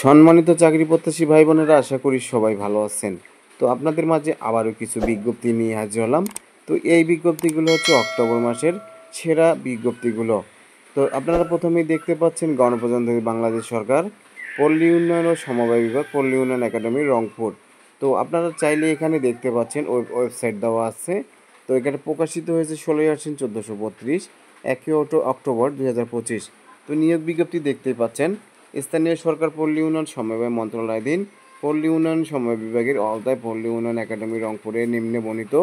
সম্মানিত চাকরি প্রত্যাশী ভাই বোনেরা, আশা করি সবাই ভালো আছেন। তো আপনাদের মাঝে আবারও কিছু বিজ্ঞপ্তি নিয়ে হাজির হলাম। তো এই বিজ্ঞপ্তিগুলো হচ্ছে অক্টোবর মাসের সেরা বিজ্ঞপ্তিগুলো। তো আপনারা প্রথমেই দেখতে পাচ্ছেন গণপ্রজাতন্ত্রী বাংলাদেশ সরকার পল্লী উন্নয়ন ও সমবায় বিভাগ, পল্লী উন্নয়ন একাডেমি, রংপুর। তো আপনারা চাইলে এখানে দেখতে পাচ্ছেন ওয়েবসাইট দেওয়া আছে। তো এখানে প্রকাশিত হয়েছে 16/1432, 1 অক্টোবর 2025। তো নিয়োগ বিজ্ঞপ্তি দেখতেই পাচ্ছেন। স্থানীয় সরকার পল্লী উন্নয়ন সমবায় মন্ত্রণালয়াধীন পল্লী উন্নয়ন সমবায় বিভাগের আওতায় পল্লী উন্নয়ন একাডেমি, রংপুরে নিম্নে বর্ণিত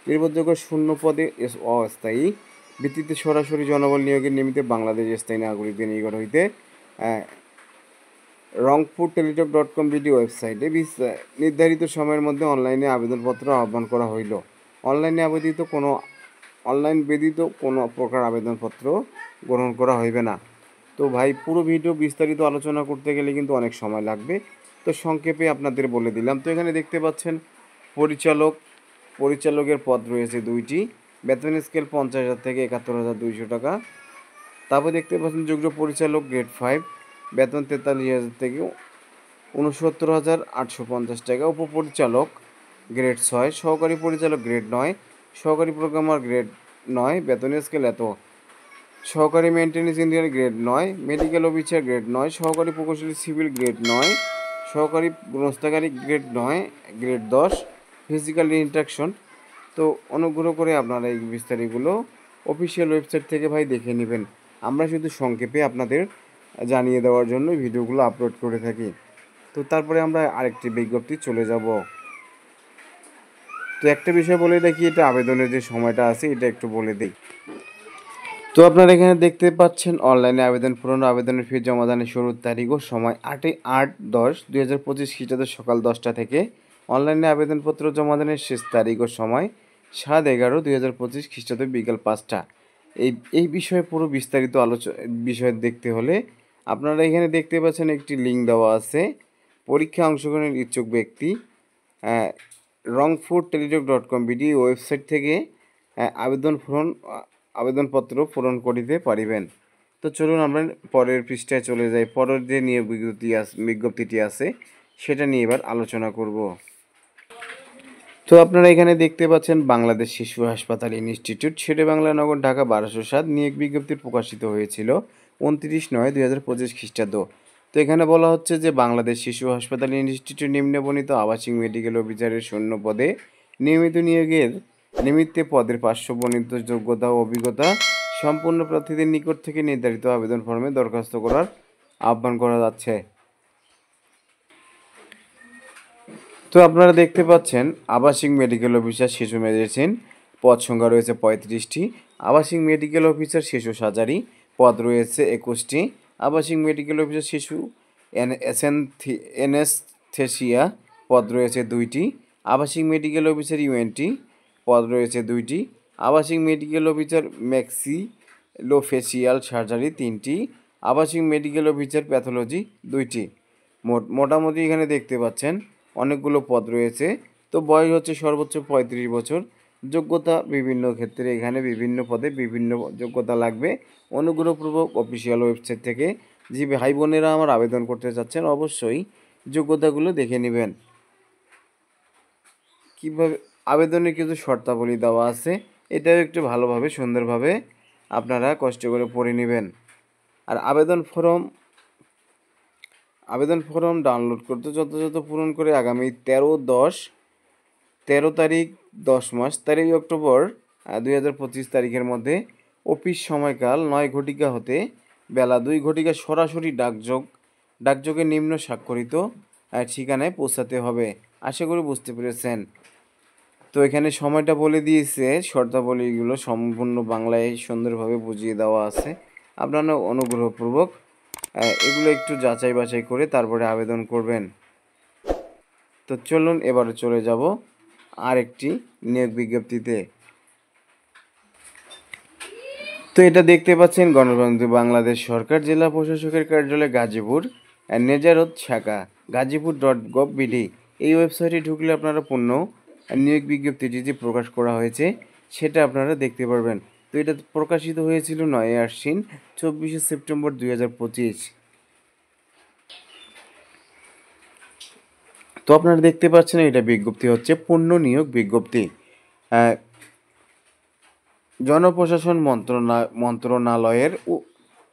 নির্ভরযোগ্য শূন্য পদে অস্থায়ী ভিত্তিতে সরাসরি জনবল নিয়োগের নিমিত্তে বাংলাদেশ স্থায়ী নাগরিকদের নিকট হইতে রংপুর টেলিটক.com বিডি ওয়েবসাইটে নির্ধারিত সময়ের মধ্যে অনলাইনে আবেদনপত্র আহ্বান করা হইল। অনলাইন ব্যতীত কোনো প্রকার আবেদনপত্র গ্রহণ করা হইবে না। তো ভাই, পুরো ভিডিও বিস্তারিত আলোচনা করতে গেলে কিন্তু অনেক সময় লাগবে। তো সংক্ষেপে আপনাদের বলে দিলাম। তো এখানে দেখতে পাচ্ছেন পরিচালকের পদ রয়েছে 2টি। বেতন স্কেল 50,000 থেকে 71,200 টাকা। তারপর দেখতে পাচ্ছেন যুগ্ম পরিচালক গ্রেড 5, বেতন 43,000 থেকে 69,850 টাকা। উপপরিচালক গ্রেড 6, সহকারী পরিচালক গ্রেড 9, সহকারী প্রোগ্রামার গ্রেড 9, বেতন স্কেল এত। সহকারী maintenance engineer grade 9, medical officer grade 9, সহকারী প্রকৌশলী সিভিল গ্রেড 9, সহকারী গ্রন্থাগারিক গ্রেড 9, গ্রেড 10, ফিজিক্যাল ইন্ট্রাকশন। তো অনুগ্রহ করে আপনারা এই বিস্তারিতগুলো অফিসিয়াল ওয়েবসাইট থেকে ভাই দেখে নেবেন। আমরা শুধু সংক্ষেপে আপনাদের জানিয়ে দেওয়ার জন্য ভিডিওগুলো আপলোড করে থাকি। তো তারপরে আমরা আরেকটি বিজ্ঞপ্তি চলে যাব। তো একটা বিষয় বলে রাখি, এটা আবেদনের যে সময়টা আছে এটা একটু বলে দিই। তো আপনারা এখানে দেখতে পাচ্ছেন অনলাইনে আবেদন পূরণ, আবেদনের ফি জমাদানের শুরুর তারিখ ও সময় 8/10/2025 খ্রিস্টাব্দ সকাল 10টা থেকে। অনলাইনে আবেদনপত্র জমাদানের শেষ তারিখ ও সময় 7/11/2025 খ্রিস্টাব্দ বিকাল 5টা। এই বিষয়ে পুরো বিস্তারিত বিষয় দেখতে হলে আপনারা এখানে দেখতে পাচ্ছেন একটি লিঙ্ক দেওয়া আছে। পরীক্ষা অংশগ্রহণের ইচ্ছুক ব্যক্তি রংপুর টেলিটক.com বিডি ওয়েবসাইট থেকে আবেদনপত্র পূরণ করিতে পারিবেন। তো চলুন আমরা পরের পৃষ্ঠায় চলে যাই। পরের যে নিয়োগ বিজ্ঞপ্তিটি আছে সেটা নিয়ে এবার আলোচনা করব। তো আপনারা এখানে দেখতে পাচ্ছেন বাংলাদেশ শিশু হাসপাতাল ইনস্টিটিউট, শেরেবাংলা নগর, ঢাকা 1207। নিয়োগ বিজ্ঞপ্তি প্রকাশিত হয়েছিল 29/9/2025 খ্রিস্টাব্দ। তো এখানে বলা হচ্ছে যে বাংলাদেশ শিশু হাসপাতাল ইনস্টিটিউট নিম্নে বর্ণিত আবাসিক মেডিকেল অফিসারের শূন্য পদে নিয়মিত নিয়োগের নিমিত্তে পদের পার্শ্ববর্ণিত যোগ্যতা ও অভিজ্ঞতা সম্পূর্ণ প্রার্থীদের নিকট থেকে নির্ধারিত আবেদন ফর্মে দরখাস্ত করার আহ্বান করা যাচ্ছে। তো আপনারা দেখতে পাচ্ছেন আবাসিক মেডিকেল অফিসার শিশু মেডিসিন, পদ সংখ্যা রয়েছে 35টি। আবাসিক মেডিকেল অফিসার শিশু সার্জারি, পদ রয়েছে 21টি। আবাসিক মেডিকেল অফিসার শিশু এনেস্থেসিয়া, পদ রয়েছে 2টি। আবাসিক মেডিকেল অফিসার ইউএনটি, পদ রয়েছে 2টি। আবাসিক মেডিকেল অফিসার ম্যাক্সিলোফেসিয়াল সার্জারি 3টি। আবাসিক মেডিকেল অফিসার প্যাথোলজি 2টি। মোটামুটি এখানে দেখতে পাচ্ছেন অনেকগুলো পদ রয়েছে। তো বয়স হচ্ছে সর্বোচ্চ 35 বছর। যোগ্যতা বিভিন্ন ক্ষেত্রে এখানে বিভিন্ন পদে বিভিন্ন যোগ্যতা লাগবে। অনুগ্রহপূর্বক অফিসিয়াল ওয়েবসাইট থেকে যে ভাই বোনেরা আমার আবেদন করতে চাচ্ছেন অবশ্যই যোগ্যতাগুলো দেখে নেবেন। কীভাবে আবেদনের কিছু শর্তাবলী দেওয়া আছে, এটাও একটু ভালোভাবে সুন্দরভাবে আপনারা কষ্ট করে পড়ে নেবেন। আর আবেদন ফর্ম ডাউনলোড করতে যথাযথ পূরণ করে আগামী 13 তারিখ 10 মাস 13 অক্টোবর 2025 তারিখের মধ্যে অফিস সময়কাল 9 ঘটিকা হতে বেলা 2 ঘটিকা সরাসরি ডাকযোগে নিম্ন স্বাক্ষরিত ঠিকানায় পৌঁছাতে হবে। আশা করি বুঝতে পেরেছেন। তো এখানে সময়টা বলে দিয়েছে, শর্তাবলীগুলো সম্পূর্ণ বাংলায় সুন্দরভাবে বুঝিয়ে দেওয়া আছে। আপনারা অনুগ্রহপূর্বক এগুলো একটু যাচাই বাছাই করে তারপরে আবেদন করবেন। তো চলুন এবারে চলে যাব আরেকটি নিয়োগ বিজ্ঞপ্তিতে। তো এটা দেখতে পাচ্ছেন গণপ্রজাতন্ত্রী বাংলাদেশ সরকার জেলা প্রশাসকের কার্যালয় গাজীপুর, নেজারত শাখা, গাজীপুর.gov.bd। এই ওয়েবসাইটে ঢুকলে আপনারা পূর্ণ নিয়োগ বিজ্ঞপ্তিটি যে প্রকাশ করা হয়েছে সেটা আপনারা দেখতে পারবেন। তো এটা প্রকাশিত হয়েছিল 9 আশ্বিন 24 সেপ্টেম্বর 2025। তো আপনারা দেখতে পাচ্ছেন এটা বিজ্ঞপ্তি হচ্ছে পূর্ণ নিয়োগ বিজ্ঞপ্তি। আহ, জনপ্রশাসন মন্ত্রণালয়ের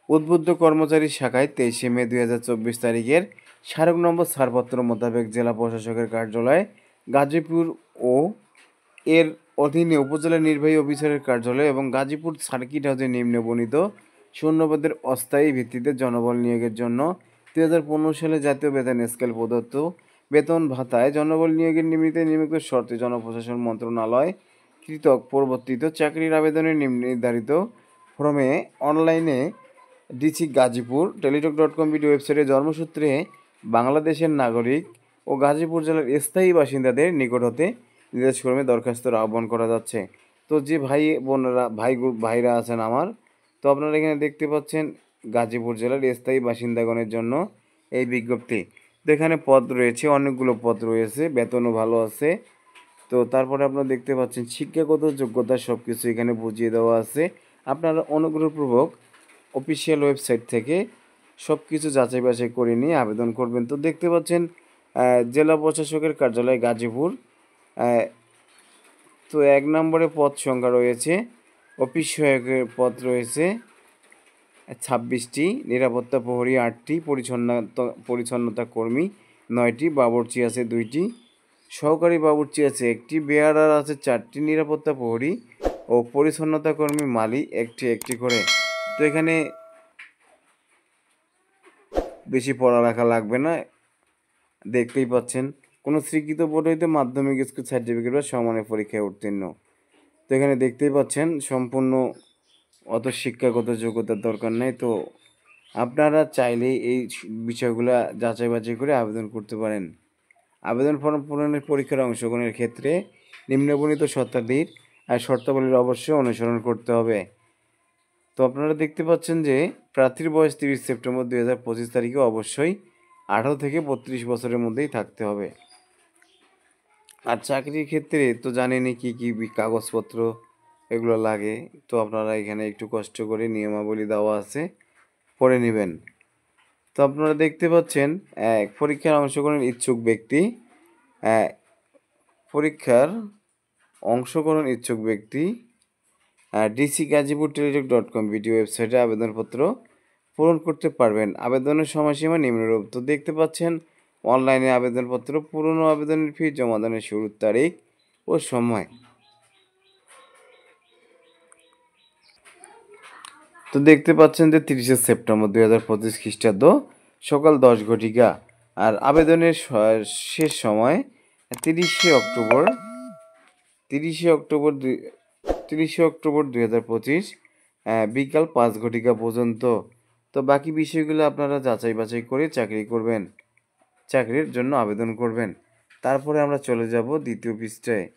উদ্বুদ্ধ কর্মচারী শাখায় 23শে মে 2024 তারিখের স্মারক নম্বর ছাড়পত্র মোতাবেক জেলা প্রশাসকের কার্যালয় গাজীপুর ও এর অধীনে উপজেলা নির্বাহী অফিসারের কার্যালয় এবং গাজীপুর সার্কিট হাউসে নিম্নবর্ণিত শূন্যপদের অস্থায়ী ভিত্তিতে জনবল নিয়োগের জন্য 2015 সালে জাতীয় বেতন স্কেল প্রদত্ত বেতন ভাতায় জনবল নিয়োগের নিমিত্তে নিযুক্ত শর্তে জনপ্রশাসন মন্ত্রণালয় কৃতক প্রবর্তিত চাকরির আবেদনের নির্ধারিত ফর্মে অনলাইনে ডিসি গাজীপুর টেলিটক.com ভিডিও ওয়েবসাইটে জন্মসূত্রে বাংলাদেশের নাগরিক ও গাজীপুর জেলার স্থায়ী বাসিন্দাদের নিকট হতে নির্দেশক্রমে দরখাস্তর আহ্বান করা যাচ্ছে। তো যে ভাই বোনেরা ভাইরা আছেন আমার, তো আপনারা এখানে দেখতে পাচ্ছেন গাজীপুর জেলার স্থায়ী বাসিন্দাগণের জন্য এই বিজ্ঞপ্তি। তো এখানে পদ রয়েছে, অনেকগুলো পদ রয়েছে, বেতনও ভালো আছে। তো তারপরে আপনারা দেখতে পাচ্ছেন শিক্ষাগত যোগ্যতা সব কিছু এখানে বুঝিয়ে দেওয়া আছে। আপনারা অনুগ্রহপূর্বক অফিসিয়াল ওয়েবসাইট থেকে সব কিছু যাচাই বাছাই করে নিয়ে আবেদন করবেন। তো দেখতে পাচ্ছেন জেলা প্রশাসকের কার্যালয় গাজীপুর। তো 1 নম্বরে পদ সংখ্যা রয়েছে, অফিস সহায়কের পদ রয়েছে 26টি, নিরাপত্তা প্রহরী 8টি, পরিচ্ছন্নতা কর্মী 9টি, বাবুর্চি আছে 2টি, সহকারী বাবুর্চি আছে 1টি, বেয়ারার আছে 4টি, নিরাপত্তা প্রহরী ও পরিচ্ছন্নতা কর্মী মালি একটি করে। তো এখানে বেশি পড়ালেখা লাগবে না, দেখতেই পাচ্ছেন কোনো স্বীকৃত বোর্ড হইতে মাধ্যমিক স্কুল সার্টিফিকেট বা সমানের পরীক্ষায় উত্তীর্ণ। তো এখানে দেখতেই পাচ্ছেন সম্পূর্ণ অত শিক্ষাগত যোগ্যতার দরকার নেই। তো আপনারা চাইলেই এই বিষয়গুলো যাচাই বাছাই করে আবেদন করতে পারেন। আবেদন ফর্ম পূরণের পরীক্ষার অংশগ্রহণের ক্ষেত্রে নিম্নবর্ণিত শর্তাবলীর অবশ্যই অনুসরণ করতে হবে। তো আপনারা দেখতে পাচ্ছেন যে প্রার্থীর বয়স 30 সেপ্টেম্বর 2025 তারিখে অবশ্যই 18 থেকে 32 বছরের মধ্যেই থাকতে হবে। আর চাকরির ক্ষেত্রে তো জানেনই কী কী কাগজপত্র এগুলো লাগে। তো আপনারা এখানে একটু কষ্ট করে নিয়মাবলী দেওয়া আছে, পড়ে নেবেন। তো আপনারা দেখতে পাচ্ছেন পরীক্ষার অংশগ্রহণের ইচ্ছুক ব্যক্তি পরীক্ষার অংশগ্রহণ ইচ্ছুক ব্যক্তি ডিসি গাজীপুর টেলিটক.com ভিডিও ওয়েবসাইটে আবেদনপত্র পূরণ করতে পারবেন। আবেদনের সময়সীমা নিম্নরূপ। তো দেখতে পাচ্ছেন অনলাইনে আবেদনপত্র পূরণ ও আবেদনের ফি জমাদানের শুরুর তারিখ ও সময়। তো দেখতে পাচ্ছেন যে 30 সেপ্টেম্বর 2025 খ্রিস্টাব্দ সকাল 10 ঘটিকা। আর আবেদনের শেষ সময় 30 অক্টোবর 2025 বিকাল 5 ঘটিকা পর্যন্ত। তো বাকি বিষয়গুলো আপনারা যাচাই বাছাই করে চাকরির জন্য আবেদন করবেন। তারপরে আমরা চলে যাব দ্বিতীয় পৃষ্ঠায়।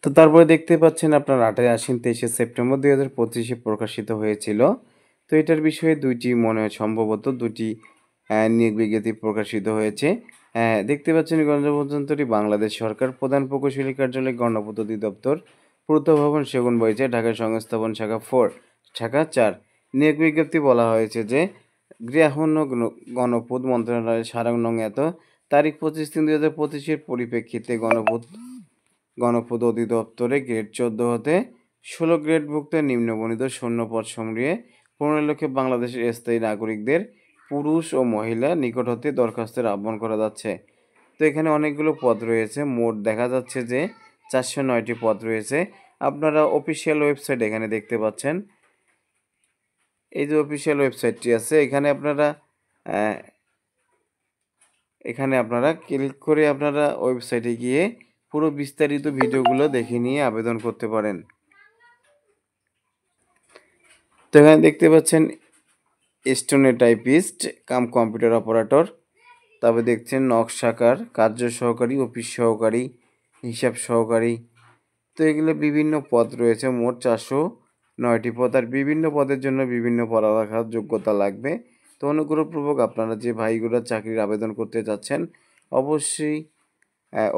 তো তারপরে দেখতে পাচ্ছেন আপনার 8ই আশ্বিন 23 সেপ্টেম্বর 2025 প্রকাশিত হয়েছিল। তো এটার বিষয়ে সম্ভবত দুটি নিয়োগ বিজ্ঞপ্তি প্রকাশিত হয়েছে। দেখতে পাচ্ছেন গণপ্রজাতন্ত্রী বাংলাদেশ সরকার প্রধান প্রকৌশলী কার্যালয় গণপদ্ধতি দপ্তর পূর্ত ভবন সেগুনবাগিচা ঢাকা সংস্থাপন শাখা 4 শাখা 4। নিয়োগ বিজ্ঞপ্তি বলা হয়েছে যে গৃহায়ন গণপূর্ত মন্ত্রণালয়ের স্মারক নং এত তারিখ 25/3/2025 পরিপ্রেক্ষিতে গণপূর্ত অধিদপ্তরে গ্রেড 14 হতে 16 গ্রেডভুক্ত নিম্নবর্ণিত শূন্যপদ সমূহে 15 লক্ষ বাংলাদেশের স্থায়ী নাগরিকদের পুরুষ ও মহিলা নিকট হতে দরখাস্তের আহ্বান করা যাচ্ছে। তো এখানে অনেকগুলো পদ রয়েছে, মোট দেখা যাচ্ছে যে 409টি পদ রয়েছে। আপনারা অফিসিয়াল ওয়েবসাইট এখানে দেখতে পাচ্ছেন, এই যে অফিসিয়াল ওয়েবসাইটটি আছে এখানে আপনারা ক্লিক করে আপনারা ওয়েবসাইটে গিয়ে পুরো বিস্তারিত ভিডিওগুলো দেখে নিয়ে আবেদন করতে পারেন। তো এখানে দেখতে পাচ্ছেন স্টেনোটাইপিস্ট কাম কম্পিউটার অপারেটর, তবে দেখছেন নকশাকার, কার্য সহকারী, অফিস সহকারী, হিসাব সহকারী। তো এগুলো বিভিন্ন পদ রয়েছে, মোট 409টি পদ। আর বিভিন্ন পদের জন্য বিভিন্ন পড়ালেখার যোগ্যতা লাগবে। তো অনুগ্রহপূর্বক আপনারা যে ভাইগুলো চাকরির আবেদন করতে যাচ্ছেন অবশ্যই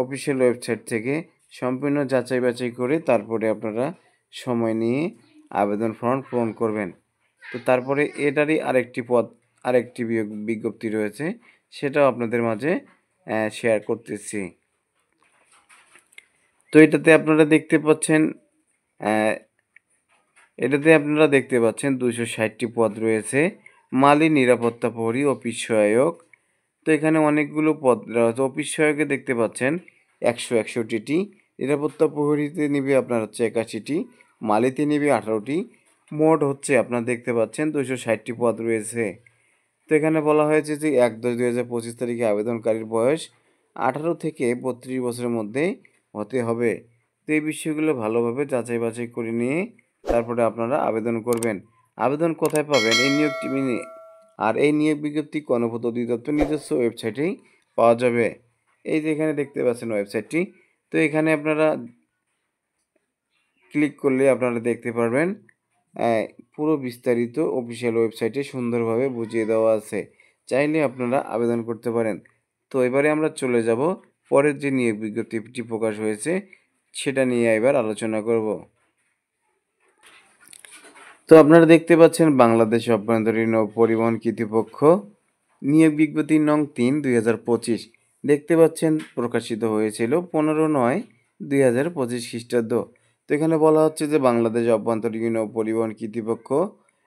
অফিসিয়াল ওয়েবসাইট থেকে সম্পূর্ণ যাচাই বাছাই করে তারপরে আপনারা সময় নিয়ে আবেদন ফর্ম পূরণ করবেন। তো তারপরে এটারই আরেকটি বিজ্ঞপ্তি রয়েছে, সেটাও আপনাদের মাঝে শেয়ার করতেছি। তো এটাতে আপনারা দেখতে পাচ্ছেন, এটাতে আপনারা দেখতে পাচ্ছেন 260টি পদ রয়েছে। মালি, নিরাপত্তা প্রহরী, অফিস সহায়ক। তো এখানে অনেকগুলো পদ রয়েছে। অফিস সহায়কে দেখতে পাচ্ছেন 161টি, নিরাপত্তা প্রহরীতে নিবে আপনার হচ্ছে 81টি, মালিতে নিবে 18টি। মোট হচ্ছে আপনারা দেখতে পাচ্ছেন 260টি পদ রয়েছে। তো এখানে বলা হয়েছে যে 1/10/2025 তারিখে আবেদনকারীর বয়স 18 থেকে 32 বছরের মধ্যে হতে হবে। তো এই বিষয়গুলো ভালোভাবে যাচাই বাছাই করে নিয়ে তারপরে আপনারা আবেদন করবেন। আবেদন কোথায় পাবেন? এই নিয়োগটি আর এই নিয়োগ বিজ্ঞপ্তি গণপূর্ত অধিদপ্তর নিজস্ব ওয়েবসাইটেই পাওয়া যাবে। এই যে এখানে দেখতে পাচ্ছেন ওয়েবসাইটটি। তো এখানে আপনারা ক্লিক করলে আপনারা দেখতে পারবেন পুরো বিস্তারিত অফিসিয়াল ওয়েবসাইটে সুন্দরভাবে বুঝিয়ে দেওয়া আছে। চাইলে আপনারা আবেদন করতে পারেন। তো এবারে আমরা চলে যাব পরের যে নিয়োগ বিজ্ঞপ্তিটি প্রকাশ হয়েছে সেটা নিয়ে এবার আলোচনা করব। তো আপনারা দেখতে পাচ্ছেন বাংলাদেশ অভ্যন্তরীণ ও পরিবহন কর্তৃপক্ষ নিয়োগ বিজ্ঞপ্তি নং 3/2025 দেখতে পাচ্ছেন প্রকাশিত হয়েছিল 15/9/2025 খ্রিস্টাব্দ। তো এখানে বলা হচ্ছে যে বাংলাদেশ অভ্যন্তরীণ ও পরিবহন কর্তৃপক্ষ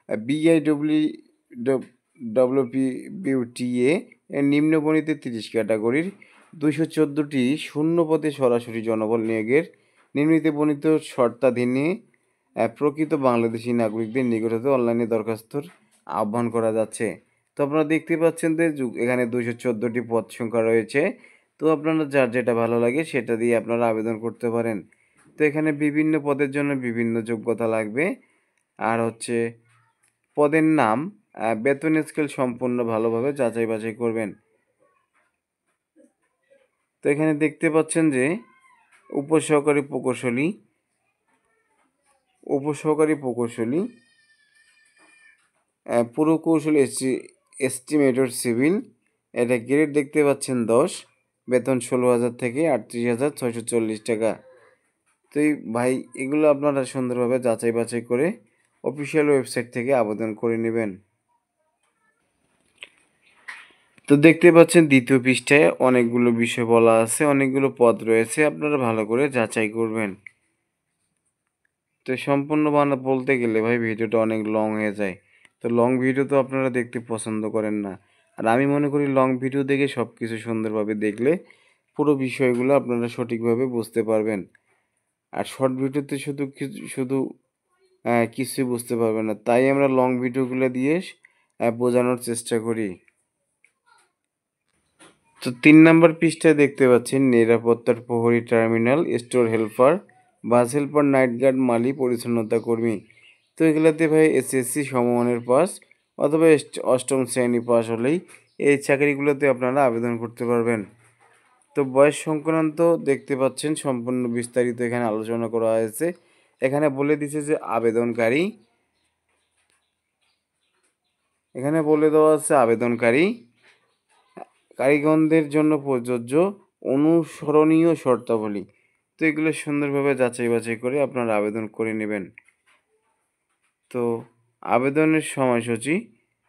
BIWPBUTA এর নিম্নবর্ণিত 30 ক্যাটাগরির 214টি শূন্য পদে সরাসরি জনবল নিয়োগের নিম্নলিখিত বর্ণিত শর্তাধীনে প্রকৃত বাংলাদেশি নাগরিকদের নিকট হতে অনলাইনে দরখাস্তর আহ্বান করা যাচ্ছে। তো আপনারা দেখতে পাচ্ছেন যে এখানে 214টি পদ সংখ্যা রয়েছে। তো আপনারা যার যেটা ভালো লাগে সেটা দিয়ে আপনারা আবেদন করতে পারেন। তো এখানে বিভিন্ন পদের জন্য বিভিন্ন যোগ্যতা লাগবে। আর হচ্ছে পদের নাম, বেতন স্কেল সম্পূর্ণ ভালোভাবে যাচাই বাছাই করবেন। তো এখানে দেখতে পাচ্ছেন যে উপসহকারী প্রকৌশলী, পুরকৌশলী এস্টিমেটর সিভিল, এটা গ্রেড দেখতে পাচ্ছেন 10, বেতন 16,000 থেকে 38,640 টাকা। তো এই ভাই এগুলো আপনারা সুন্দরভাবে যাচাই বাছাই করে অফিসিয়াল ওয়েবসাইট থেকে আবেদন করে নেবেন। তো দেখতে পাচ্ছেন দ্বিতীয় পৃষ্ঠায় অনেকগুলো বিষয় বলা আছে, অনেকগুলো পদ রয়েছে, আপনারা ভালো করে যাচাই করবেন। তো সম্পূর্ণ বলতে গেলে ভাই ভিডিওটা অনেক লং হয়ে যায়। তো লং ভিডিও তো আপনারা দেখতে পছন্দ করেন না। আর আমি মনে করি লং ভিডিও দেখে সব কিছু সুন্দরভাবে দেখলে পুরো বিষয়গুলো আপনারা সঠিকভাবে বুঝতে পারবেন। আর শর্ট ভিডিওতে শুধু কিছুই বুঝতে পারবেন না। তাই আমরা লং ভিডিওগুলো দিয়ে বোঝানোর চেষ্টা করি। তো 3 নম্বর পৃষ্ঠায় দেখতে পাচ্ছেন নিরাপত্তার প্রহরী, টার্মিনাল, স্টোর হেল্পার, বাস হেল্পার, নাইট গার্ড, মালি, পরিচ্ছন্নতা কর্মী। তো এগুলাতে ভাই এসএসসি সমমানের পাস অথবা অষ্টম শ্রেণী পাস হলেই এই চাকরিগুলোতে আপনারা আবেদন করতে পারবেন। তো বয়স সংক্রান্ত দেখতে পাচ্ছেন সম্পূর্ণ বিস্তারিত এখানে আলোচনা করা হয়েছে। এখানে বলে দিছে যে এখানে বলে দেওয়া আছে আবেদনকারী কারিগণদের জন্য প্রযোজ্য অনুসরণীয় শর্তাবলী। তো এগুলো সুন্দরভাবে যাচাই বাছাই করে আপনারা আবেদন করে নেবেন। তো আবেদনের সময়সূচি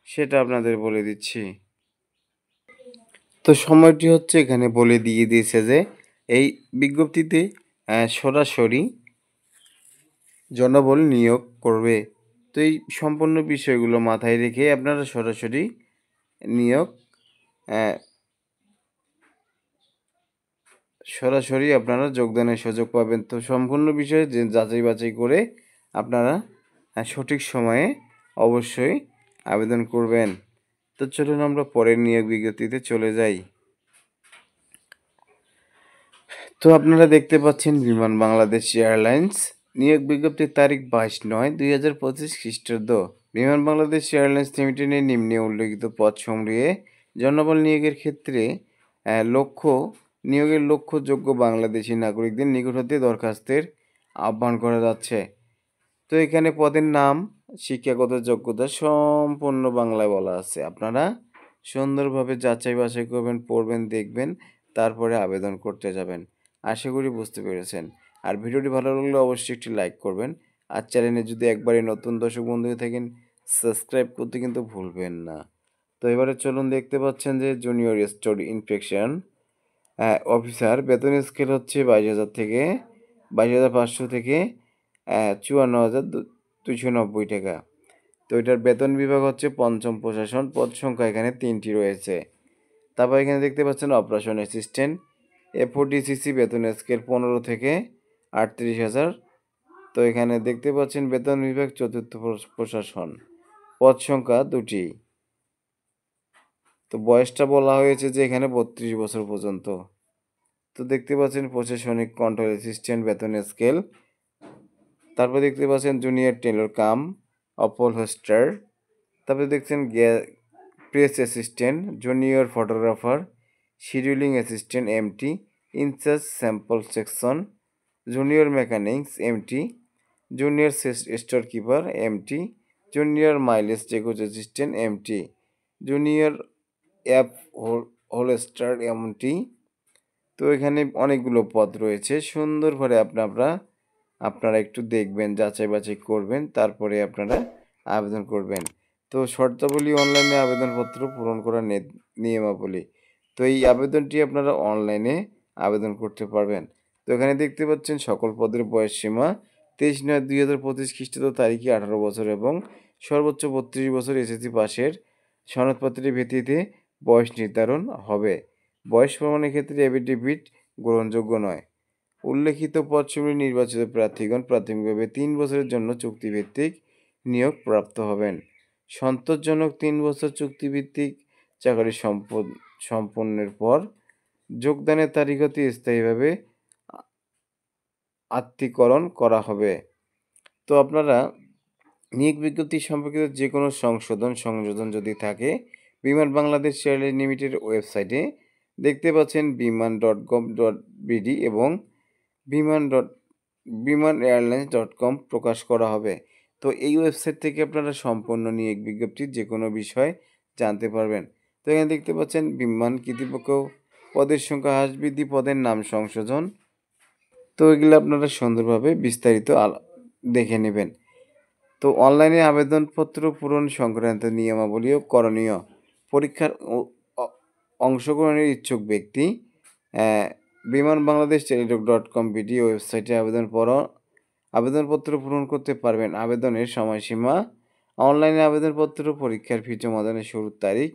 সেটা আপনাদের বলে দিচ্ছি। তো সময়টি হচ্ছে এখানে বলে দিয়ে দিয়েছে যে এই বিজ্ঞপ্তিতে সরাসরি জনবল নিয়োগ করবে। তো এই সম্পূর্ণ বিষয়গুলো মাথায় রেখে আপনারা সরাসরি নিয়োগ সরাসরি আপনারা যোগদানের সুযোগ পাবেন। তো সম্পূর্ণ বিষয়ে যে যাচাই বাছাই করে আপনারা সঠিক সময়ে অবশ্যই আবেদন করবেন। তো চলুন আমরা পরের নিয়োগ বিজ্ঞপ্তিতে চলে যাই। তো আপনারা দেখতে পাচ্ছেন বিমান বাংলাদেশ এয়ারলাইন্স নিয়োগ বিজ্ঞপ্তির তারিখ 22/9/2025 খ্রিস্টাব্দ। বিমান বাংলাদেশ এয়ারলাইন্স লিমিটেডের নিম্নে উল্লেখিত পদ সমূহে জনবল নিয়োগের ক্ষেত্রে নিয়োগের লক্ষ্য যোগ্য বাংলাদেশি নাগরিকদের নিকট হতে দরখাস্তের আহ্বান করা যাচ্ছে। তো এখানে পদের নাম, শিক্ষাগত যোগ্যতা সম্পূর্ণ বাংলায় বলা আছে। আপনারা সুন্দরভাবে যাচাই বাছাই করবেন, পড়বেন, দেখবেন, তারপরে আবেদন করতে যাবেন। আশা করি বুঝতে পেরেছেন। আর ভিডিওটি ভালো লাগলে অবশ্যই একটি লাইক করবেন। আর চ্যানেলে যদি একবারই নতুন দর্শক বন্ধু হয়ে থাকেন সাবস্ক্রাইব করতে কিন্তু ভুলবেন না। তো এবারে চলুন দেখতে পাচ্ছেন যে জুনিয়র স্টোর ইনফেকশন অফিসার বেতন স্কেল হচ্ছে 22,500 থেকে 54,290 টাকা। তো এটার বেতন বিভাগ হচ্ছে পঞ্চম প্রশাসন, পদ সংখ্যা এখানে 3টি রয়েছে। তারপর এখানে দেখতে পাচ্ছেন অপারেশন অ্যাসিস্ট্যান্ট, এফওডিসিসি বেতন স্কেল 15 থেকে 38,000। তো এখানে দেখতে পাচ্ছেন বেতন বিভাগ চতুর্থ প্রশাসন, পদ সংখ্যা 2টি। তো বয়সটা বলা হয়েছে যে এখানে 32 বছর পর্যন্ত। তো দেখতে পাচ্ছেন প্রশাসনিক কন্ট্রোল অ্যাসিস্ট্যান্ট বেতন স্কেল। তারপর দেখতে পাচ্ছেন জুনিয়র টেলর কাম অপহোস্টার। তারপরে দেখছেন press assistant, junior photographer, scheduling assistant MT, incharge sample section, junior mechanics MT, junior store keeper MT, junior mileage চেকোচ assistant MT, junior upholsterer MT. তো এখানে অনেকগুলো পদ রয়েছে। সুন্দরভাবে আপনারা একটু দেখবেন, যাচাই বাছাই করবেন, তারপরে আপনারা আবেদন করবেন। তো শর্তাবলী অনলাইনে আবেদনপত্র পূরণ করার নিয়মাবলী। তো এই আবেদনটি আপনারা অনলাইনে আবেদন করতে পারবেন। তো এখানে দেখতে পাচ্ছেন সকল পদের বয়সসীমা 23/9/2025 খ্রিস্টাব্দ তারিখে 18 বছর এবং সর্বোচ্চ 32 বছর এসএসসি পাশের সনদপত্রের ভিত্তিতে বয়স নির্ধারণ হবে। বয়স প্রমাণের ক্ষেত্রে এফিডেভিট গ্রহণযোগ্য নয়। উল্লেখিত পদসমূহে নির্বাচিত প্রার্থীগণ প্রাথমিকভাবে 3 বছরের জন্য চুক্তিভিত্তিক নিয়োগ প্রাপ্ত হবেন। সন্তোষজনক 3 বছর চুক্তিভিত্তিক চাকরি সম্পন্নের পর যোগদানের তারিখ হতে স্থায়ীভাবে আত্মীকরণ করা হবে। তো আপনারা নিয়োগ বিজ্ঞপ্তি সম্পর্কিত যে কোনো সংযোজন যদি থাকে, বিমান বাংলাদেশ এয়ারলাইন্স লিমিটেড ওয়েবসাইটে দেখতে পাচ্ছেন biman.gov.bd এবং biman.bimaneirlines.com প্রকাশ করা হবে। তো এই ওয়েবসাইট থেকে আপনারা সম্পূর্ণ নিয়োগ বিজ্ঞপ্তির যে কোনো বিষয় জানতে পারবেন। তো এখানে দেখতে পাচ্ছেন বিমান কর্তৃপক্ষ পদের সংখ্যা হ্রাস বৃদ্ধি, পদের নাম সংশোধন। তো এগুলো আপনারা সুন্দরভাবে বিস্তারিত দেখে নেবেন। তো অনলাইনে আবেদনপত্র পূরণ সংক্রান্ত নিয়মাবলী ও করণীয়। পরীক্ষার অংশগ্রহণের ইচ্ছুক ব্যক্তি বিমান বাংলাদেশ টেলিটক.com ভিডিও ওয়েবসাইটে আবেদনপত্র পূরণ করতে পারবেন। আবেদনের সময়সীমা, অনলাইনে আবেদনপত্র পরীক্ষার ফি জমাদানের শুরুর তারিখ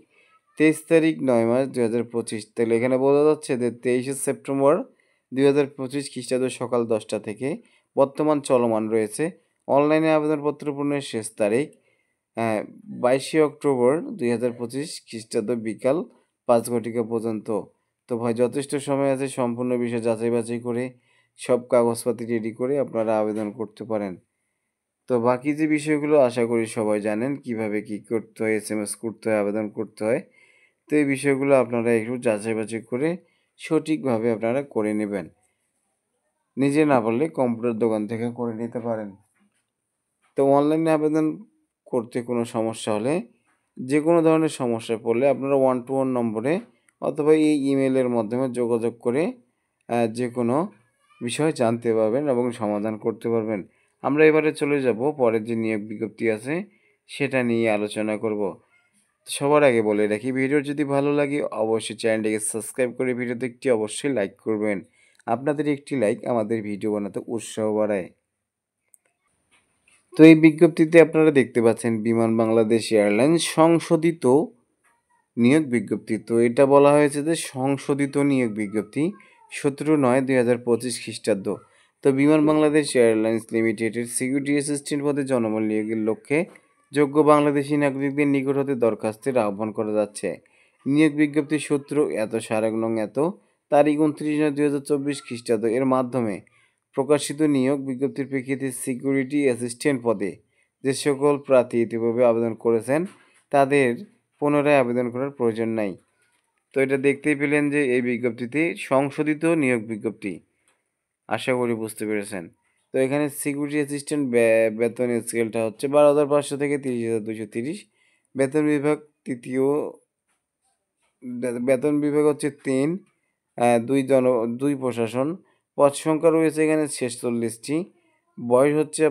23 তারিখ 9 মাস 2025। তাহলে এখানে বোঝা যাচ্ছে যে 23শে সেপ্টেম্বর 2025 খ্রিস্টাব্দ সকাল 10টা থেকে বর্তমান চলমান রয়েছে। অনলাইনে আবেদনপত্র পূরণের শেষ তারিখ 22শে অক্টোবর 2025 খ্রিস্টাব্দ বিকাল 5 ঘটিকা পর্যন্ত। তো ভাই যথেষ্ট সময় আছে, সম্পূর্ণ বিষয় যাচাই বাছাই করে সব কাগজপাতি রেডি করে আপনারা আবেদন করতে পারেন। তো বাকি যে বিষয়গুলো আশা করি সবাই জানেন, কিভাবে কি করতে হয়, এসএমএস করতে হয়, আবেদন করতে হয়। তো এই বিষয়গুলো আপনারা একটু যাচাই বাছাই করে সঠিকভাবে আপনারা করে নেবেন। নিজে না পারলে কম্পিউটার দোকান থেকে করে নিতে পারেন। তো অনলাইনে আবেদন করতে কোনো সমস্যা হলে, যে কোনো ধরনের সমস্যায় পড়লে আপনারা 121 নম্বরে অথবা এই ইমেলের মাধ্যমে যোগাযোগ করে যে কোনো বিষয় জানতে পারবেন এবং সমাধান করতে পারবেন। আমরা এবারে চলে যাব পরের যে নিয়োগ বিজ্ঞপ্তি আছে সেটা নিয়ে আলোচনা করব। সবার আগে বলে রাখি, ভিডিও যদি ভালো লাগে অবশ্যই চ্যানেলটিকে সাবস্ক্রাইব করে ভিডিওতে একটি অবশ্যই লাইক করবেন। আপনাদের একটি লাইক আমাদের ভিডিও বানাতে উৎসাহ বাড়ায়। তো এই বিজ্ঞপ্তিতে আপনারা দেখতে পাচ্ছেন বিমান বাংলাদেশ এয়ারলাইন্স সংশোধিত নিয়োগ বিজ্ঞপ্তি। তো এটা বলা হয়েছে যে সংশোধিত নিয়োগ বিজ্ঞপ্তি 17/9/2025 খ্রিস্টাব্দ। তো বিমান বাংলাদেশ এয়ারলাইন্স লিমিটেডের সিকিউরিটি অ্যাসিস্ট্যান্ট পদে জনবল নিয়োগের লক্ষ্যে যোগ্য বাংলাদেশি নাগরিকদের নিকট হতে দরখাস্তের আহ্বান করা যাচ্ছে। নিয়োগ বিজ্ঞপ্তির সূত্র এত সারাং এত তারিখ 29/9/2024 খ্রিস্টাব্দ এর মাধ্যমে প্রকাশিত নিয়োগ বিজ্ঞপ্তির প্রেক্ষিতে সিকিউরিটি অ্যাসিস্ট্যান্ট পদে যে সকল প্রার্থী ইতিপূর্বে আবেদন করেছেন তাদের পুনরায় আবেদন করার প্রয়োজন নাই। তো এটা দেখতেই পেলেন যে এই বিজ্ঞপ্তিতে সংশোধিত নিয়োগ বিজ্ঞপ্তি। আশা করি বুঝতে পেরেছেন। তো এখানে সিকিউরিটি অ্যাসিস্ট্যান্ট বেতন স্কেলটা হচ্ছে 12,500 থেকে 30,230। বেতন বিভাগ তৃতীয়, বেতন বিভাগ হচ্ছে 3, 2 প্রশাসন। পদ সংখ্যা রয়েছে এখানে 46টি। বয়স হচ্ছে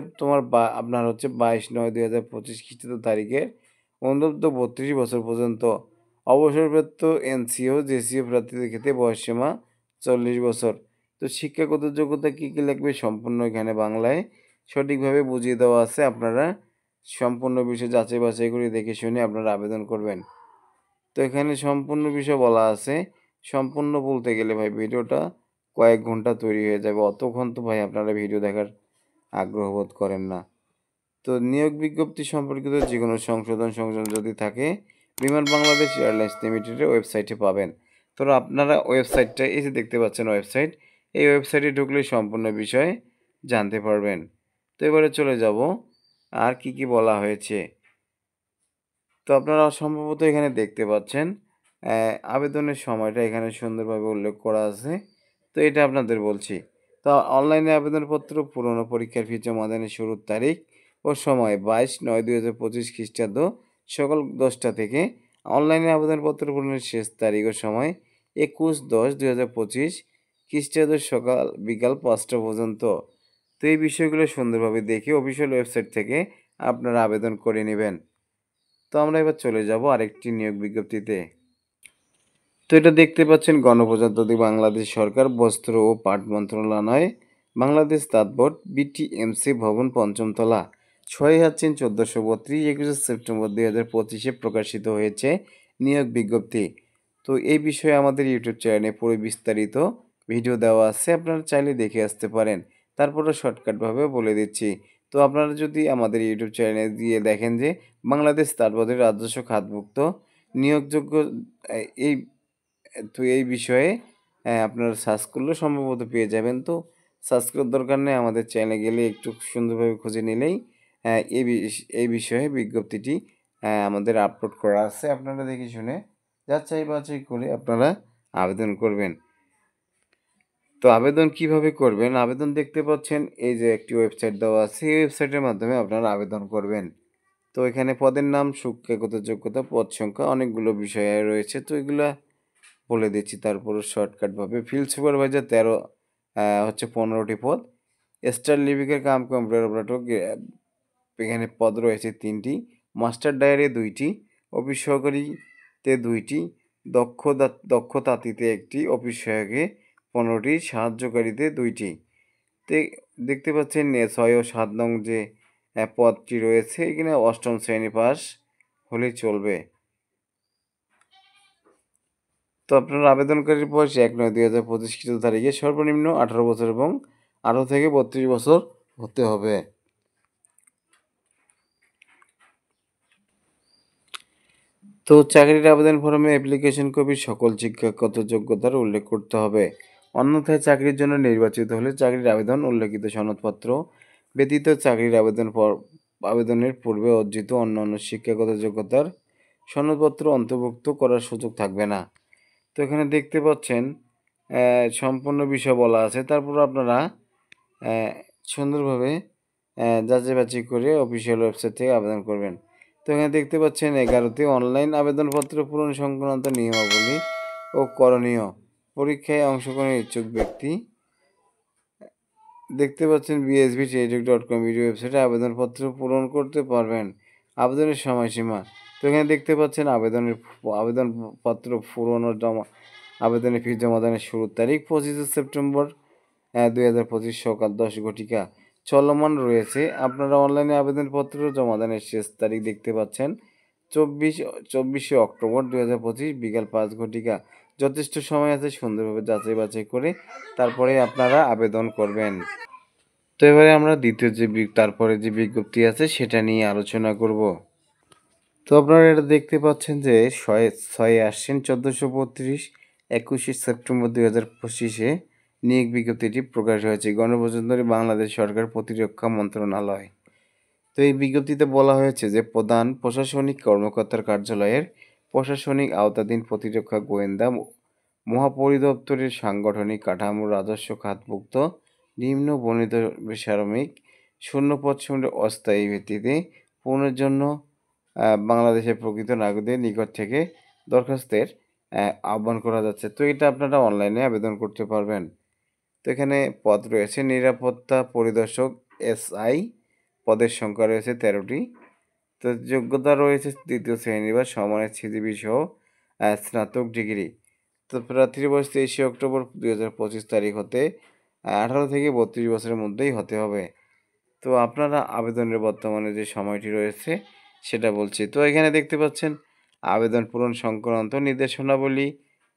আপনার হচ্ছে 22/9/2025 খ্রিস্টাব্দ তারিখের অনূর্ধ্ব 32 বছর পর্যন্ত। অবসরপ্রাপ্ত এনসিও জেসিও প্রার্থীদের ক্ষেত্রে বয়সসীমা 40 বছর। তো শিক্ষাগত যোগ্যতা কী, কী লাগবে সম্পূর্ণ এখানে বাংলায় সঠিকভাবে বুঝিয়ে দেওয়া আছে। আপনারা সম্পূর্ণ বিষয় যাচাই বাছাই করে দেখে শুনে আপনারা আবেদন করবেন। তো এখানে সম্পূর্ণ বিষয় বলা আছে। সম্পূর্ণ বলতে গেলে ভাই ভিডিওটা কয়েক ঘন্টা তৈরি হয়ে যাবে। অতক্ষণ তো ভাই আপনারা ভিডিও দেখার আগ্রহ বোধ করেন না। তো নিয়োগ বিজ্ঞপ্তি সম্পর্কিত যেকোনো সংশোধন যদি থাকে বিমান বাংলাদেশ এয়ারলাইন্স লিমিটেডের ওয়েবসাইটে পাবেন। তো আপনারা ওয়েবসাইটটা এই যে দেখতে পাচ্ছেন ওয়েবসাইট, এই ওয়েবসাইটে ঢুকলে সম্পূর্ণ বিষয় জানতে পারবেন। তো এবারে চলে যাব আর কি, কি বলা হয়েছে। তো আপনারা সম্ভবত এখানে দেখতে পাচ্ছেন আবেদনের সময়টা এখানে সুন্দরভাবে উল্লেখ করা আছে। তো এটা আপনাদের বলছি। তো অনলাইনে আবেদনপত্র পূরণ ও পরীক্ষার ফি জমাদানের শুরুর তারিখ ও সময় 22/9/2025 খ্রিস্টাব্দ সকাল 10টা থেকে। অনলাইনে আবেদনপত্র পূরণের শেষ তারিখ ও সময় 21/10/2025 খ্রিস্টাব্দ বিকাল 5টা পর্যন্ত। তো এই বিষয়গুলো সুন্দরভাবে দেখে অফিসিয়াল ওয়েবসাইট থেকে আপনারা আবেদন করে নেবেন। তো আমরা এবার চলে যাব আরেকটি নিয়োগ বিজ্ঞপ্তিতে। তো এটা দেখতে পাচ্ছেন গণপ্রজাতন্ত্রী বাংলাদেশ সরকার বস্ত্র ও পাট মন্ত্রণালয়, বাংলাদেশ তাঁত বোর্ড, বিটিএমসি ভবন, ৫ম তলা, ৬/৩ ১৪৩২ ২১ সেপ্টেম্বর ২০২৫ প্রকাশিত হয়েছে নিয়োগ বিজ্ঞপ্তি। তো এই বিষয়ে আমাদের ইউটিউব চ্যানেলে পুরো বিস্তারিত ভিডিও দেওয়া আছে, আপনারা চাইলে দেখে আসতে পারেন। তারপরে শর্টকাটভাবে বলে দিচ্ছি। তো আপনারা যদি আমাদের ইউটিউব চ্যানেলে গিয়ে দেখেন যে বাংলাদেশ তাঁত বোর্ডের রাজস্ব খাতভুক্ত নিয়োগযোগ্য এই এই বিষয়ে আপনারা সার্চ করলে সম্ভবত পেয়ে যাবেন। তো সার্চ করার দরকার নেই, আমাদের চ্যানেলে গেলে একটু সুন্দরভাবে খুঁজে নিলেই এই বিষয়ে বিজ্ঞপ্তিটি আমাদের আপলোড করা আছে। আপনারা দেখে শুনে যাচাই বাছাই করে আপনারা আবেদন করবেন। তো আবেদন কিভাবে করবেন? আবেদন দেখতে পাচ্ছেন এই যে একটি ওয়েবসাইট দেওয়া আছে, এই ওয়েবসাইটের মাধ্যমে আপনারা আবেদন করবেন। তো এখানে পদের নাম, শিক্ষাগত যোগ্যতা, পদ সংখ্যা অনেকগুলো বিষয় রয়েছে। তো এগুলা বলে দিচ্ছি তারপরে শর্টকাটভাবে। ফিল্ড সুপারভাইজার ১৩ হচ্ছে ১৫টি পদ। স্টার লিপিকের কাম কম্পিউটার অপারেটর এখানে পদ রয়েছে ৩টি। মাস্টার ডায়েরি ২টি, অফিস সহকারীতে ২টি, দক্ষ তাঁতিতে ১টি, অফিস সহায়কে ১৫টি, সাহায্যকারীতে ২টি। তে দেখতে পাচ্ছেন ৬ ও ৭ নং যে পদটি রয়েছে এখানে ৮ম শ্রেণী পাস হলেই চলবে। তো আপনার আবেদনকারীর বয়স ১/৯/২০২৫ খ্রিস্টাব্দ তারিখে সর্বনিম্ন ১৮ বছর এবং ১৮ থেকে ৩২ বছর হতে হবে। তো চাকরির আবেদন ফর্মে অ্যাপ্লিকেশন কপি সকল শিক্ষাগত যোগ্যতার উল্লেখ করতে হবে। অন্যথায় চাকরির জন্য নির্বাচিত হলে চাকরির আবেদন উল্লেখিত সনদপত্র ব্যতীত চাকরির আবেদনের পূর্বে অর্জিত অন্যান্য শিক্ষাগত যোগ্যতার সনদপত্র অন্তর্ভুক্ত করার সুযোগ থাকবে না। তো এখানে দেখতে পাচ্ছেন সম্পূর্ণ বিষয় বলা আছে। তারপর আপনারা সুন্দরভাবে যাচাই বাছাই করে অফিসিয়াল ওয়েবসাইট থেকে আবেদন করবেন। তো এখানে দেখতে পাচ্ছেন ১১তে অনলাইন আবেদনপত্র পূরণ সংক্রান্ত নিয়মাবলী ও করণীয়। পরীক্ষায় অংশগ্রহণের ইচ্ছুক ব্যক্তি দেখতে পাচ্ছেন bsbteduk.com ভিডিও ওয়েবসাইটে আবেদনপত্র পূরণ করতে পারবেন। আবেদনের সময়সীমা। তো এখানে দেখতে পাচ্ছেন আবেদনপত্র পূরণ ও আবেদনের ফি জমাদানের শুরুর তারিখ ২৫ সেপ্টেম্বর ২০২৫ সকাল ১০ ঘটিকা চলমান রয়েছে। আপনারা অনলাইনে আবেদনপত্র জমাদানের শেষ তারিখ দেখতে পাচ্ছেন ২৪শে অক্টোবর ২০২৫ বিকাল ৫ ঘটিকা। যথেষ্ট সময় আছে, সুন্দরভাবে যাচাই বাছাই করে তারপরে আপনারা আবেদন করবেন। তো এবারে আমরা দ্বিতীয় তারপরে যে বিজ্ঞপ্তি আছে সেটা নিয়ে আলোচনা করব। তো আপনারা এটা দেখতে পাচ্ছেন যে ৬ আশ্বিন ১৪৩২ ২১শে সেপ্টেম্বর ২০২৫ নিয়োগ বিজ্ঞপ্তিটি প্রকাশ হয়েছে গণপ্রজাতন্ত্রী বাংলাদেশ সরকার প্রতিরক্ষা মন্ত্রণালয়। তো এই বিজ্ঞপ্তিতে বলা হয়েছে যে প্রধান প্রশাসনিক কর্মকর্তার কার্যালয়ের প্রশাসনিক আওতাধীন প্রতিরক্ষা গোয়েন্দা মহাপরিদপ্তরের সাংগঠনিক কাঠামো রাজস্ব খাতভুক্ত নিম্ন বর্ণিত বেসামরিক শূন্যপদসমূহের অস্থায়ী ভিত্তিতে পূরণের জন্য বাংলাদেশের প্রকৃত নাগরিকদের নিকট থেকে দরখাস্তের আহ্বান করা যাচ্ছে। তো এটা আপনারা অনলাইনে আবেদন করতে পারবেন। তো এখানে পদ রয়েছে নিরাপত্তা পরিদর্শক SI, পদের সংখ্যা রয়েছে ১৩টি। তো যোগ্যতা রয়েছে ২য় শ্রেণী বা সমানের সিজিপি সহ স্নাতক ডিগ্রি। তো প্রার্থীর বয়স 23 অক্টোবর 2025 তারিখ হতে 18 থেকে 32 বছরের মধ্যেই হতে হবে। তো আপনারা আবেদনের বর্তমানে যে সময়টি রয়েছে সেটা বলছি। তো এখানে দেখতে পাচ্ছেন আবেদন পূরণ সংক্রান্ত নির্দেশনাবলী,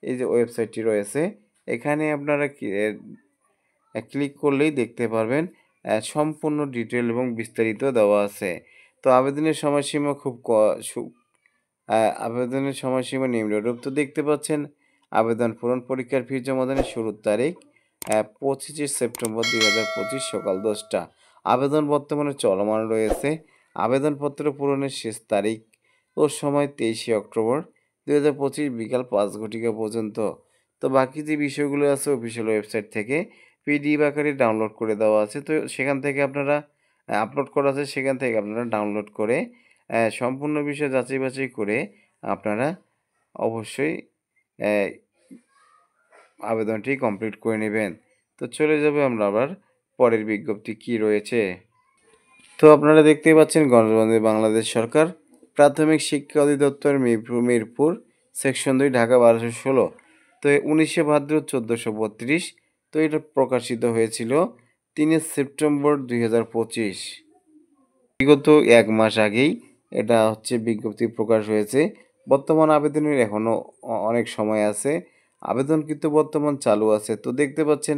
এই যে ওয়েবসাইটটি রয়েছে এখানে আপনারা ক্লিক করলেই দেখতে পারবেন সম্পূর্ণ ডিটেল এবং বিস্তারিত দেওয়া আছে। তো আবেদনের সময়সীমা খুব আবেদনের সময়সীমা নিম্নরূপ। তো দেখতে পাচ্ছেন আবেদন পূরণ, পরীক্ষার ফি জমাদানের শুরুর তারিখ 25 সেপ্টেম্বর 2025 সকাল 10টা। আবেদন বর্তমানে চলমান রয়েছে। আবেদনপত্র পূরণের শেষ তারিখ ও সময় 23 অক্টোবর 2025 বিকাল 5 ঘটিকা পর্যন্ত। তো বাকি যে বিষয়গুলো আছে অফিসিয়াল ওয়েবসাইট থেকে পিডিএফ আকারে ডাউনলোড করে দেওয়া আছে। তো সেখান থেকে আপনারা আপলোড করা আছে, সেখান থেকে আপনারা ডাউনলোড করে সম্পূর্ণ বিষয় যাচাই বাছাই করে আপনারা অবশ্যই আবেদনটি কমপ্লিট করে নেবেন। তো চলে যাবে আমরা আবার পরের বিজ্ঞপ্তি কি রয়েছে। তো আপনারা দেখতেই পাচ্ছেন গণপ্রজাতন্ত্রী বাংলাদেশ সরকার প্রাথমিক শিক্ষা অধিদপ্তর মিরপুর সেকশন 2 ঢাকা 1216। তো 19শে ভাদ্র 1432। তো এটা প্রকাশিত হয়েছিল 3 সেপ্টেম্বর 2025। বিগত 1 মাস আগেই এটা হচ্ছে বিজ্ঞপ্তি প্রকাশ হয়েছে। বর্তমান আবেদনের এখনও অনেক সময় আছে। আবেদন কিন্তু বর্তমান চালু আছে। তো দেখতে পাচ্ছেন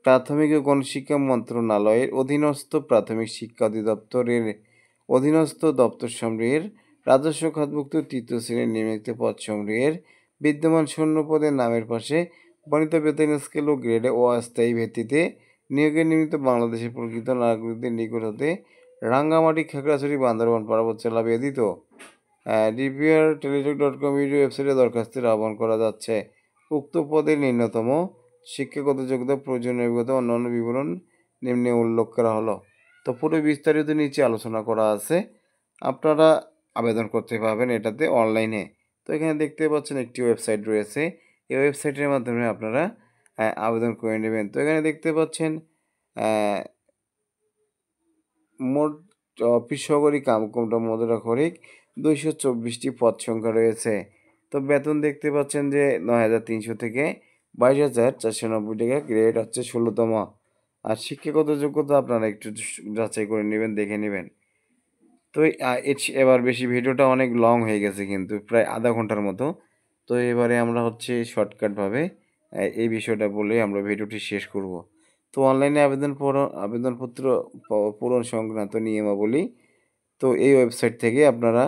প্রাথমিক ও গণশিক্ষা মন্ত্রণালয়ের অধীনস্থ প্রাথমিক শিক্ষা অধিদপ্তরের অধীনস্থ দপ্তরসমূহের রাজস্ব খাতভুক্ত তৃতীয় শ্রেণীর নিম্নলিখিত পদসমূহের বিদ্যমান শূন্য পদের নামের পাশে বর্ণিত বেতন স্কেল ও গ্রেডে অস্থায়ী ভিত্তিতে নিয়োগের নিমিত্ত বাংলাদেশের প্রকৃত নাগরিকদের নিকট হতে রাঙ্গামাটি, খাগড়াছড়ি, বান্দরবান, পার্বত্য জেলা ব্যতীত dpr@teletalk.com ওয়েবসাইটে দরখাস্তের আহ্বান করা যাচ্ছে। উক্ত পদের ন্যূনতম শিক্ষাগত যোগ্যতা, প্রয়োজনীয় যোগ্যতা, অন্যান্য বিবরণ নিম্নে উল্লেখ করা হলো। তো পুরো বিস্তারিত নিচে আলোচনা করা আছে, আপনারা আবেদন করতে পারবেন এটাতে অনলাইনে। তো এখানে দেখতে পাচ্ছেন একটি ওয়েবসাইট রয়েছে, এই ওয়েবসাইটের মাধ্যমে আপনারা আবেদন করে নেবেন। তো এখানে দেখতে পাচ্ছেন মোট অফিস সহকারী কামকোমটা মজুরাখরিক 224টি পদ সংখ্যা রয়েছে। তো বেতন দেখতে পাচ্ছেন যে 9,300 থেকে 22,490 টাকা, গ্রেড হচ্ছে 16তম। আর শিক্ষাগত যোগ্যতা আপনারা একটু যাচাই করে নেবেন, দেখে নেবেন। তো এবার বেশি ভিডিওটা অনেক লং হয়ে গেছে কিন্তু প্রায় আধা ঘন্টার মতো। তো এবারে আমরা হচ্ছে শর্টকাটভাবে এই বিষয়টা বলে আমরা ভিডিওটি শেষ করব। তো অনলাইনে আবেদনপত্র পূরণ সংক্রান্ত নিয়মাবলী, তো এই ওয়েবসাইট থেকে আপনারা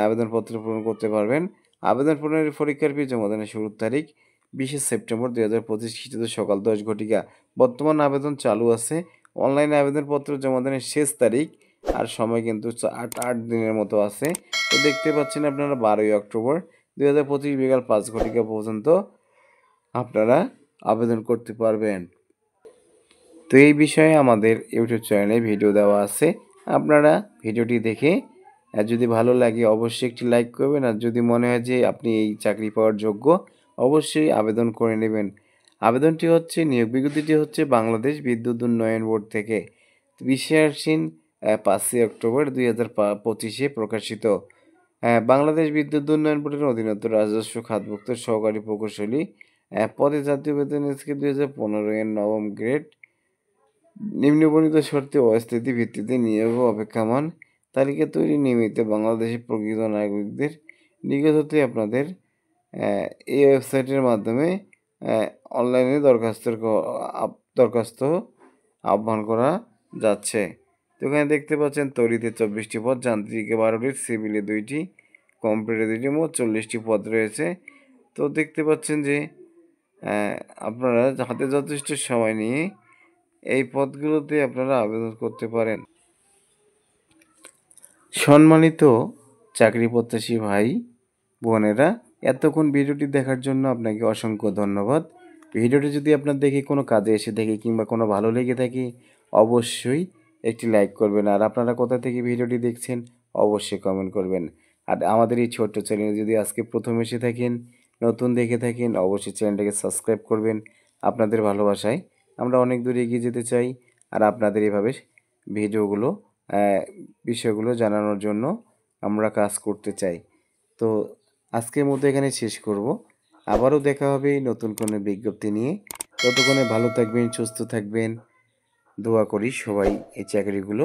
আবেদনপত্র পূরণ করতে পারবেন। আবেদন পূরণের পরীক্ষার ফি জমাদানের শুরুর তারিখ 20 সেপ্টেম্বর 2025 খ্রিস্টাব্দ সকাল 10 ঘটিকা। বর্তমান আবেদন চালু আছে। অনলাইনে আবেদনপত্র জমাদানের শেষ তারিখ আর সময় কিন্তু 8 দিনের মতো আছে। তো দেখতে পাচ্ছেন আপনারা 12 অক্টোবর 2025 বিকাল 5 ঘটিকা পর্যন্ত আপনারা আবেদন করতে পারবেন। তো এই বিষয়ে আমাদের ইউটিউব চ্যানেলে ভিডিও দেওয়া আছে, আপনারা ভিডিওটি দেখে যদি ভালো লাগে অবশ্যই একটি লাইক করবেন। আর যদি মনে হয় যে আপনি এই চাকরি পাওয়ার যোগ্য, অবশ্যই আবেদন করে নেবেন। আবেদনটি হচ্ছে, নিয়োগ বিজ্ঞপ্তিটি হচ্ছে বাংলাদেশ বিদ্যুৎ উন্নয়ন বোর্ড থেকে 20 আশ্বিন 5 অক্টোবর 2025 প্রকাশিত। বাংলাদেশ বিদ্যুৎ উন্নয়ন বোর্ডের অধীনত রাজস্ব খাতভুক্ত সহকারী প্রকৌশলী পদে জাতীয় বেতন স্কেল 2015 এর 9ম গ্রেড নিম্নবর্ণিত শর্তে অস্থায়ী ভিত্তিতে নিয়োগ ও অপেক্ষমান তালিকা তৈরি নিমিত্ত বাংলাদেশের প্রকৃত নাগরিকদের নিকট হতে আপনাদের এই ওয়েবসাইটের মাধ্যমে অনলাইনে দরখাস্ত আহ্বান করা যাচ্ছে। তো এখানে দেখতে পাচ্ছেন তৈরিতে 24টি পদ, যান্ত্রিকে 12টি, সিভিলে 2টি, কম্পিউটারে 2টি, মোট 40টি পদ রয়েছে। তো দেখতে পাচ্ছেন যে আপনারা হাতে যথেষ্ট সময় নিয়ে এই পদগুলোতে আপনারা আবেদন করতে পারেন। সম্মানিত চাকরি প্রত্যাশী ভাই বোনেরা, এতক্ষণ ভিডিওটি দেখার জন্য আপনাকে অসংখ্য ধন্যবাদ। ভিডিওটি যদি আপনার দেখে কোনো কাজে এসে থাকে কিংবা কোনো ভালো লেগে থাকে অবশ্যই একটি লাইক করবেন। আর আপনারা কোথা থেকে ভিডিওটি দেখছেন অবশ্যই কমেন্ট করবেন। আর আমাদের এই ছোট্ট চ্যানেলে যদি আজকে প্রথম এসে থাকেন, নতুন দেখে থাকেন, অবশ্যই চ্যানেলটাকে সাবস্ক্রাইব করবেন। আপনাদের ভালোবাসায় আমরা অনেক দূর এগিয়ে যেতে চাই। আর আপনাদের এভাবে ভিডিওগুলো বিষয়গুলো জানানোর জন্য আমরা কাজ করতে চাই। তো আজকের মতো এখানে শেষ করব। আবারও দেখা হবে নতুন কোনো বিজ্ঞপ্তি নিয়ে। ততক্ষণে ভালো থাকবেন, সুস্থ থাকবেন। দোয়া করি সবাই এই চাকরিগুলো